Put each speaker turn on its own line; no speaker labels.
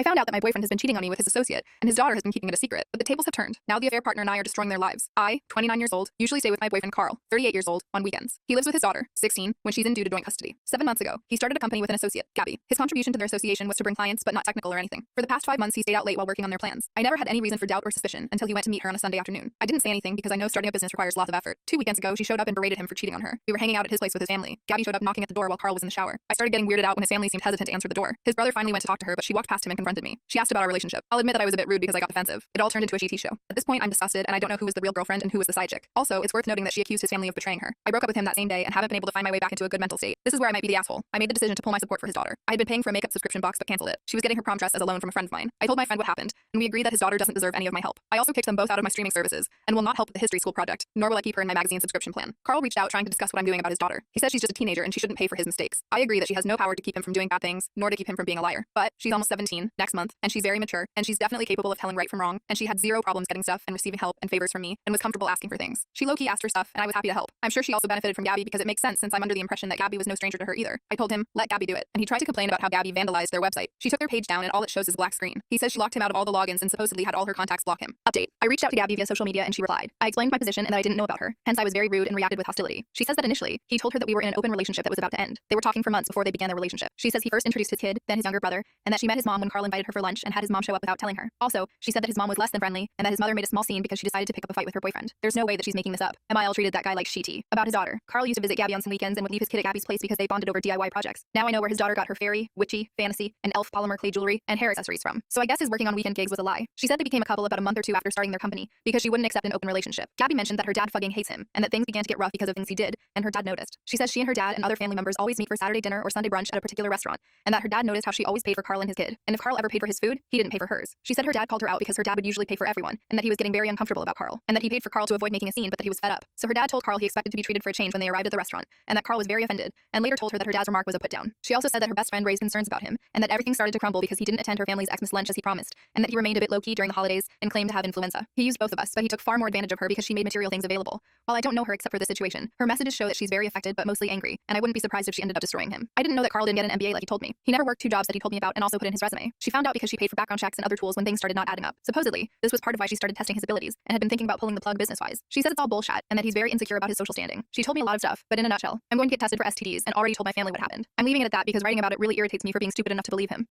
I found out that my boyfriend has been cheating on me with his associate, and his daughter has been keeping it a secret. But the tables have turned. Now the affair partner and I are destroying their lives. I, 29 years old, usually stay with my boyfriend Carl, 38 years old, on weekends. He lives with his daughter, 16, when she's in due to joint custody. 7 months ago, he started a company with an associate, Gabby. His contribution to their association was to bring clients, but not technical or anything. For the past 5 months, he stayed out late while working on their plans. I never had any reason for doubt or suspicion until he went to meet her on a Sunday afternoon. I didn't say anything because I know starting a business requires lots of effort. 2 weekends ago, she showed up and berated him for cheating on her. We were hanging out at his place with his family. Gabby showed up knocking at the door while Carl was in the shower. I started getting weirded out when his family seemed hesitant to answer the door. His brother finally went to talk to her, but she walked past him and confronted me. She asked about our relationship. I'll admit that I was a bit rude because I got defensive. It all turned into a GT show. At this point, I'm disgusted and I don't know who was the real girlfriend and who was the side chick. Also, it's worth noting that she accused his family of betraying her. I broke up with him that same day and haven't been able to find my way back into a good mental state. This is where I might be the asshole. I made the decision to pull my support for his daughter. I had been paying for a makeup subscription box but canceled it. She was getting her prom dress as a loan from a friend of mine. I told my friend what happened, and we agreed that his daughter doesn't deserve any of my help. I also kicked them both out of my streaming services and will not help with the history school project, nor will I keep her in my magazine subscription plan. Carl reached out trying to discuss what I'm doing about his daughter. He says she's just a teenager and she shouldn't pay for his mistakes. I agree that she has no power to keep him from doing bad things, nor to keep him from being a liar. But she's almost 17 next month, and she's very mature, and she's definitely capable of telling right from wrong, and she had zero problems getting stuff and receiving help and favors from me, and was comfortable asking for things. She low-key asked for stuff, and I was happy to help. I'm sure she also benefited from Gabby because it makes sense since I'm under the impression that Gabby was no stranger to her either. I told him, let Gabby do it, and he tried to complain about how Gabby vandalized their website. She took their page down and all it shows is black screen. He says she locked him out of all the logins and supposedly had all her contacts block him. Update. I reached out to Gabby via social media and she replied. I explained my position and that I didn't know about her. Hence I was very rude and reacted with hostility. She says that initially, he told her that we were in an open relationship that was about to end. They were talking for months before they began their relationship. She says he first introduced his kid, then his younger brother, and that she met his mom when Carl invited her for lunch and had his mom show up without telling her. Also, she said that his mom was less than friendly and that his mother made a small scene because she decided to pick up a fight with her boyfriend. There's no way that she's making this up. MIL treated that guy like shitty. About his daughter. Carl used to visit Gabby on some weekends and would leave his kid at Gabby's place because they bonded over DIY projects. Now I know where his daughter got her fairy, witchy, fantasy, and elf polymer clay jewelry and hair accessories from. So I guess his working on weekend gigs was a lie. She said they became a couple about a month or 2 after starting their company because she wouldn't accept an open relationship. Gabby mentioned that her dad fucking hates him and that things began to get rough because of things he did, and her dad noticed. She says she and her dad and other family members always meet for Saturday dinner or Sunday brunch at a particular restaurant, and that her dad noticed how she always paid for Carl and his kid, and if Carl ever paid for his food, he didn't pay for hers. She said her dad called her out because her dad would usually pay for everyone, and that he was getting very uncomfortable about Carl, and that he paid for Carl to avoid making a scene but that he was fed up. So her dad told Carl he expected to be treated for a change when they arrived at the restaurant, and that Carl was very offended, and later told her that her dad's remark was a put-down. She also said that her best friend raised concerns about him, and that everything started to crumble because he didn't attend her family's Xmas lunch as he promised, and that he remained a bit low-key during the holidays and claimed to have influenza. He used both of us, but he took far more advantage of her because she made material things available. While I don't know her except for this situation, her messages show that she's very affected but mostly angry, and I wouldn't be surprised if she ended up destroying him. I didn't know that Carl didn't get an MBA like he told me. He never worked 2 jobs that he told me about and also put in his resume. She found out because she paid for background checks and other tools when things started not adding up. Supposedly, this was part of why she started testing his abilities and had been thinking about pulling the plug business-wise. She says it's all bullshit and that he's very insecure about his social standing. She told me a lot of stuff, but in a nutshell, I'm going to get tested for STDs and already told my family what happened. I'm leaving it at that because writing about it really irritates me for being stupid enough to believe him.